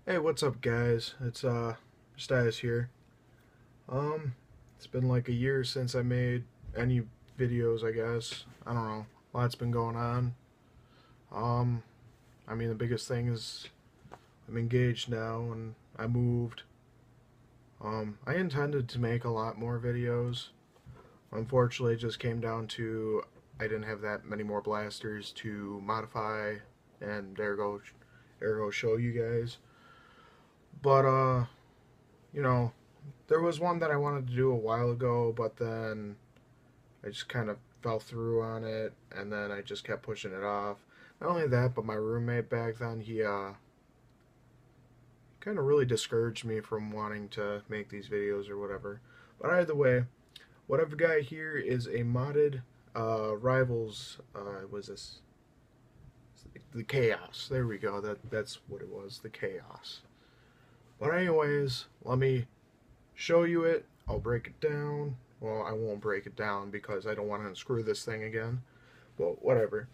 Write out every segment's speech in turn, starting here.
Hey, what's up, guys? It's Stias here. It's been like a year since I made any videos, I guess. I don't know. A lot's been going on. Um, I mean, the biggest thing is I'm engaged now and I moved. I intended to make a lot more videos. Unfortunately, it just came down to I didn't have that many more blasters to modify, and there go show you guys. But you know, there was one that I wanted to do a while ago, but then I just kind of fell through on it, and then I just kept pushing it off. Not only that, but my roommate back then, he kind of really discouraged me from wanting to make these videos or whatever. But either way, what I've got here is a modded Rivals, was this? The Chaos. There we go. That's what it was, the Chaos. But anyways, let me show you it. I'll break it down. Well, I won't break it down because I don't want to unscrew this thing again. But whatever.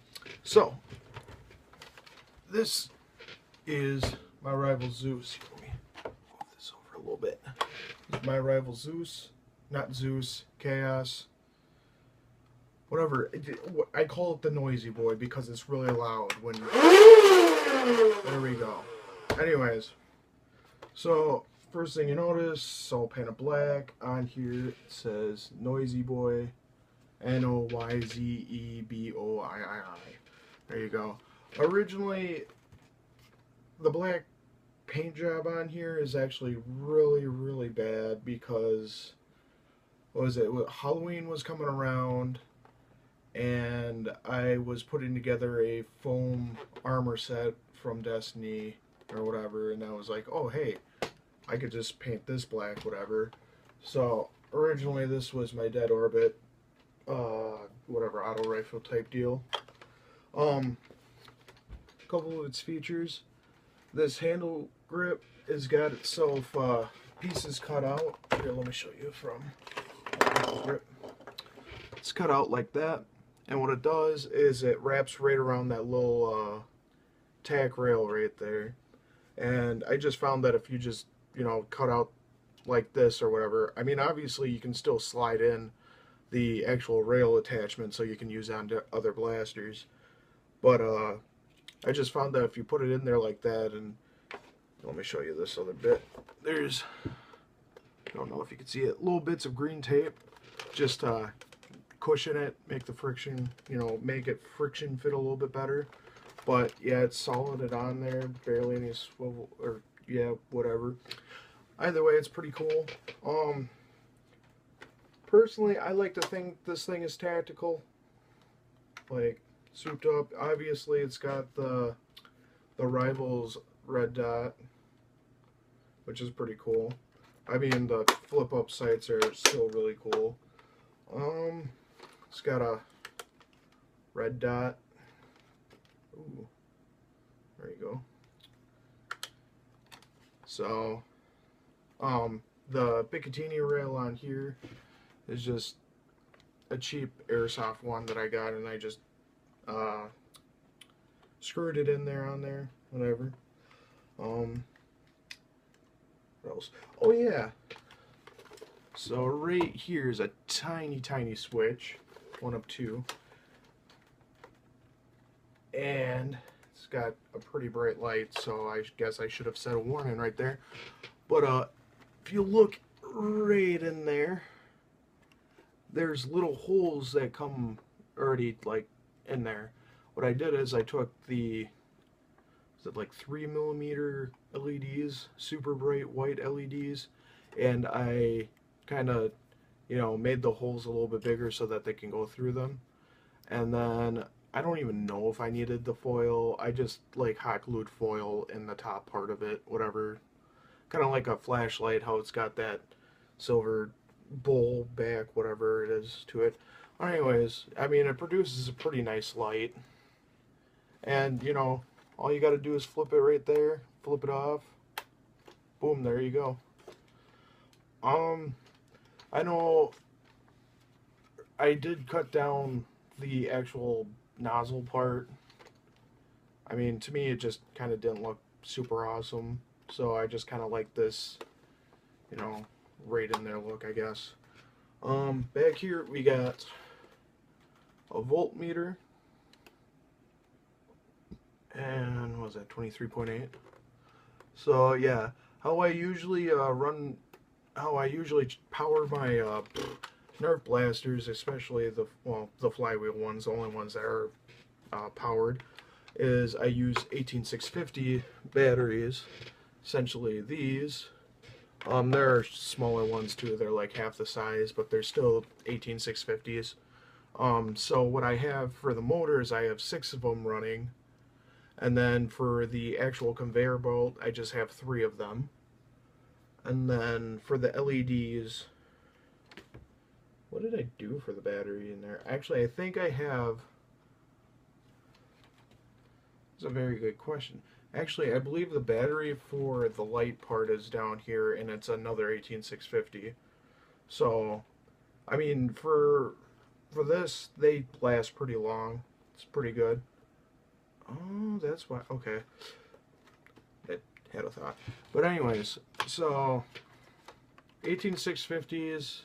So, this is my rival Zeus. Let me move this over a little bit. This is my rival Zeus. Not Zeus. Chaos. Whatever. I call it the Noyzee boy because it's really loud when you... There we go. Anyways. So, first thing you notice, soul painted black. On here it says Noyzee Boy, Noyzeboi. There you go. Originally, the black paint job on here is actually really bad because, what was it? Halloween was coming around, and I was putting together a foam armor set from Destiny or whatever, and I was like, oh hey, I could just paint this black, whatever. So originally this was my Dead Orbit, whatever, auto rifle type deal. A couple of its features. This handle grip has got itself pieces cut out. Here, let me show you from grip. It's cut out like that, and what it does is it wraps right around that little tack rail right there. And I just found that if you just, cut out like this or whatever, I mean, obviously you can still slide in the actual rail attachment so you can use on other blasters. But I just found that if you put it in there like that, and let me show you this other bit. There's, I don't know if you can see it, little bits of green tape, just cushion it, make the friction, make it friction fit a little bit better. But yeah, it's solid on there, barely any swivel, or yeah, whatever. Either way, it's pretty cool. Personally, I like to think this thing is tactical, like souped up. Obviously, it's got the Rivals red dot, which is pretty cool. I mean, the flip up sights are still really cool. It's got a red dot. Ooh. There you go. So, the Picatinny rail on here is just a cheap airsoft one that I got, and I just screwed it in there on there, whatever. What else? Oh yeah. So right here is a tiny switch, one of two, and it's got a pretty bright light, so I guess I should have set a warning right there. But if you look right in there, there's little holes that come already like in there. What I did is I took the, is it like 3mm LEDs, super bright white LEDs, and I kind of, made the holes a little bit bigger so that they can go through them. And then I don't even know if I needed the foil. I just like hot glued foil in the top part of it, whatever. Kind of like a flashlight, how it's got that silver bowl back, whatever it is to it. Anyways, I mean, it produces a pretty nice light. And, all you got to do is flip it right there, flip it off. Boom, there you go. I know I did cut down the actual nozzle part. I mean, to me, it just kind of didn't look super awesome. So I just kind of like this, you know, right in there look, I guess. Back here we got a voltmeter, and what was that, 23.8? So yeah, how I usually power my Nerf blasters, especially the flywheel ones, the only ones that are powered, is I use 18650 batteries. Essentially these. There are smaller ones too. They're like half the size, but they're still 18650s. So what I have for the motors, I have 6 of them running, and then for the actual conveyor belt, I just have 3 of them. And then for the LEDs, what did I do for the battery in there? Actually, I think I have. That's a very good question. Actually, I believe the battery for the light part is down here, and it's another 18650. So, I mean, for this, they last pretty long. It's pretty good. Oh, that's why. Okay, I had a thought. But anyways, so 18650s.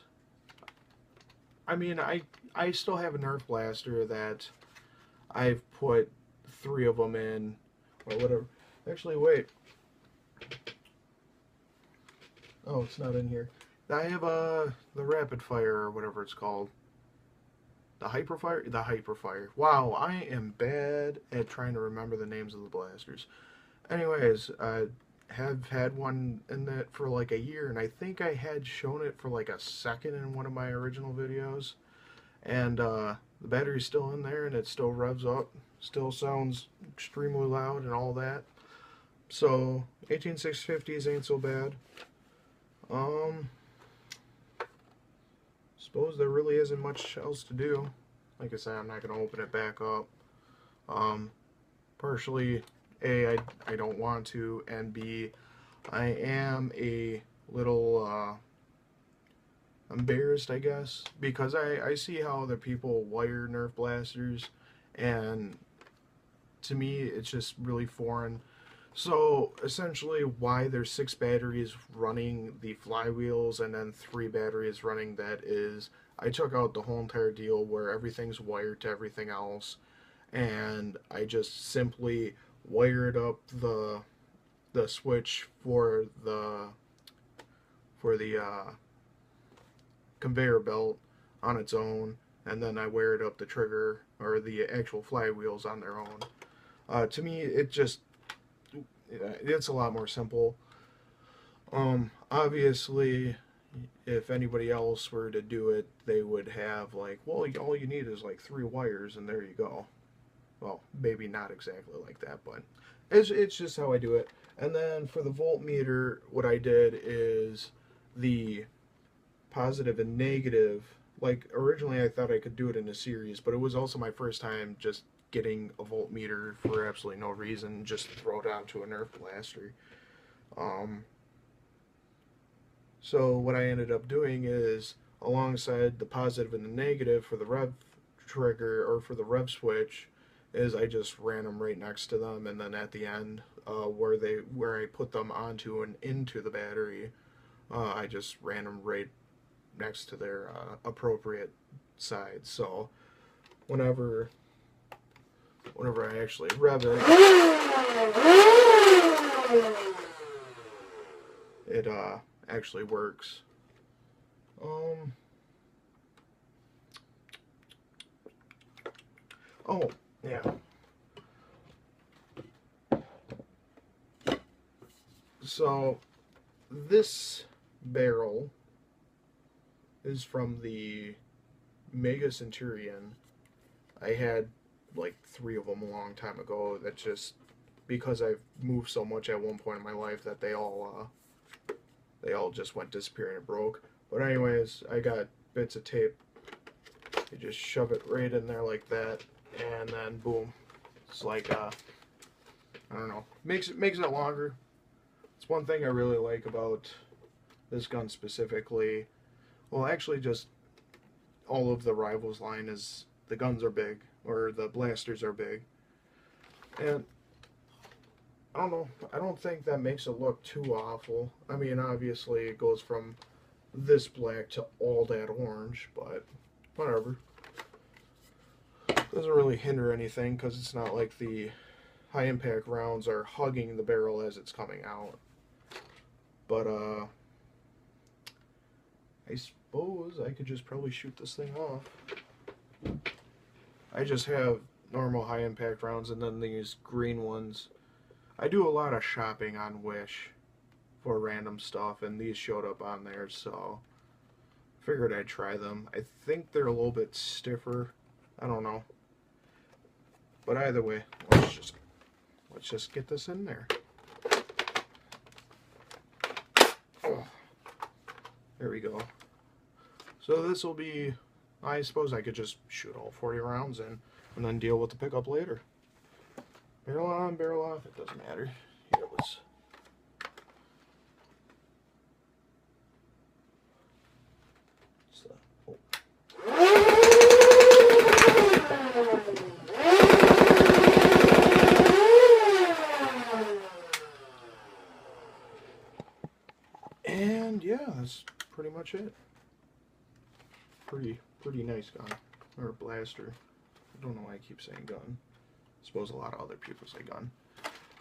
I mean, I still have a Nerf blaster that I've put 3 of them in, or whatever. Actually, wait. Oh, it's not in here. I have the rapid fire, or whatever it's called. The hyperfire? The hyperfire. Wow, I am bad at trying to remember the names of the blasters. Anyways, I have had one in that for like a year, and I think I had shown it for like a second in one of my original videos. And the battery's still in there, and it still revs up. Still sounds extremely loud and all that. So 18650s ain't so bad. Suppose there really isn't much else to do. Like I said, I'm not gonna open it back up. Partially, A, I don't want to, and B, I am a little embarrassed, I guess, because I see how other people wire Nerf blasters, and to me it's just really foreign. So essentially, why there's 6 batteries running the flywheels and then 3 batteries running that is, I took out the whole entire deal where everything's wired to everything else, and I just simply wired up the switch for the conveyor belt on its own, and then I wired up the trigger or the actual flywheels on their own. To me, it's a lot more simple. Obviously, if anybody else were to do it, they would have like, well, all you need is like 3 wires, and there you go. Well, maybe not exactly like that, but it's just how I do it. And then for the voltmeter, what I did is the positive and negative. Like, originally I thought I could do it in a series, but it was also my first time just getting a voltmeter for absolutely no reason, just throw it onto a Nerf blaster. So what I ended up doing is, alongside the positive and the negative for the rev trigger, or for the rev switch, is I just ran them right next to them, and then at the end, where I put them onto and into the battery, I just ran them right next to their appropriate sides. So whenever I actually rev it, it actually works. Oh, yeah. So this barrel is from the Mega Centurion. I had like 3 of them a long time ago. That's just because I've moved so much at one point in my life that they all just went disappearing and broke. But anyways, I got bits of tape. You just shove it right in there like that, and then boom. It's like I don't know, makes it longer. It's one thing I really like about this gun specifically. Well, actually, just all of the Rivals line is the guns are big, or the blasters are big, and I don't know. I don't think that makes it look too awful. I mean, obviously it goes from this black to all that orange, but whatever. Doesn't really hinder anything because it's not like the high impact rounds are hugging the barrel as it's coming out. But I suppose I could just probably shoot this thing off. I just have normal high impact rounds and then these green ones. I do a lot of shopping on Wish for random stuff, and these showed up on there, so figured I'd try them. I think they're a little bit stiffer. I don't know. But either way, let's just get this in there. Oh, there we go. So this will be, I suppose I could just shoot all 40 rounds in and then deal with the pickup later. Barrel on, barrel off, it doesn't matter. Here, let's... Oh. And yeah, that's pretty much it. Pretty nice gun. Or blaster. I don't know why I keep saying gun. I suppose a lot of other people say gun.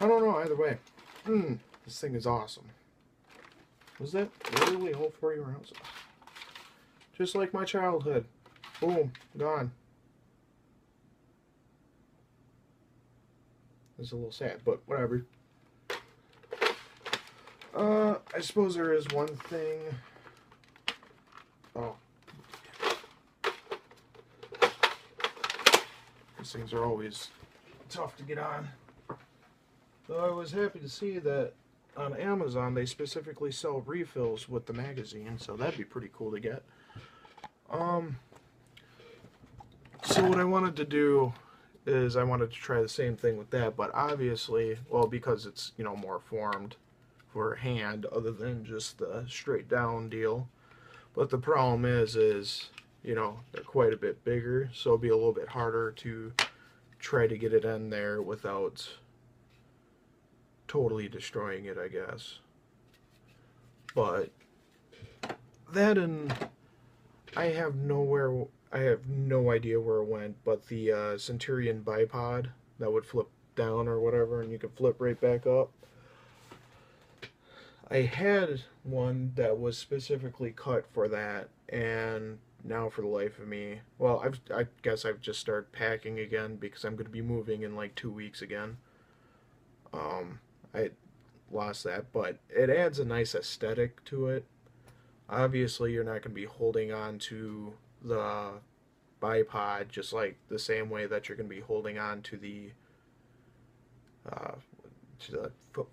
I don't know, either way. This thing is awesome. Was that literally a whole 40 rounds? Just like my childhood. Boom, gone. It's a little sad, but whatever. I suppose there is one thing. Oh. These things are always tough to get on. So I was happy to see that on Amazon they specifically sell refills with the magazine, so that'd be pretty cool to get. So what I wanted to do is I wanted to try the same thing with that, but obviously, well, because it's, you know, more formed for hand other than just the straight down deal. But the problem is, you know, they're quite a bit bigger, so it'll be a little bit harder to try to get it in there without totally destroying it, I guess. But that, and I have no idea where it went, but the Centurion bipod that would flip down or whatever, and you could flip right back up. I had one that was specifically cut for that, and now for the life of me, well, I guess I've just started packing again because I'm going to be moving in like 2 weeks again. I lost that, but it adds a nice aesthetic to it. Obviously, you're not going to be holding on to the bipod just like the same way that you're going to be holding on to the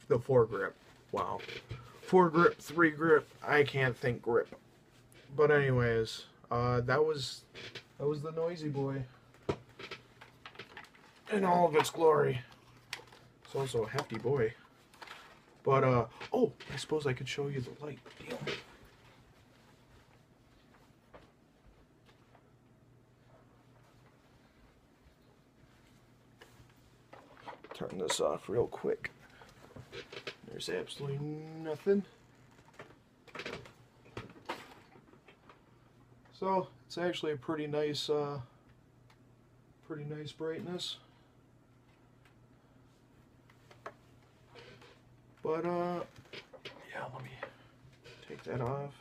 foregrip. Wow. 4-grip, 3-grip, I can't think grip. But anyways, that was the Noyzee boy in all of its glory. It's also a hefty boy. But oh, I suppose I could show you the light deal. Turn this off real quick. There's absolutely nothing. So it's actually a pretty nice brightness. But yeah, let me take that off.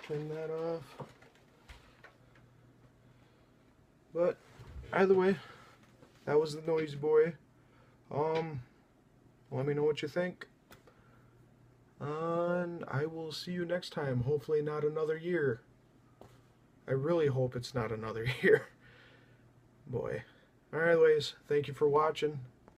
Turn that off. But either way, that was the Noyzee boy. Let me know what you think. And I will see you next time. Hopefully not another year. I really hope it's not another year. Boy. Anyways, thank you for watching.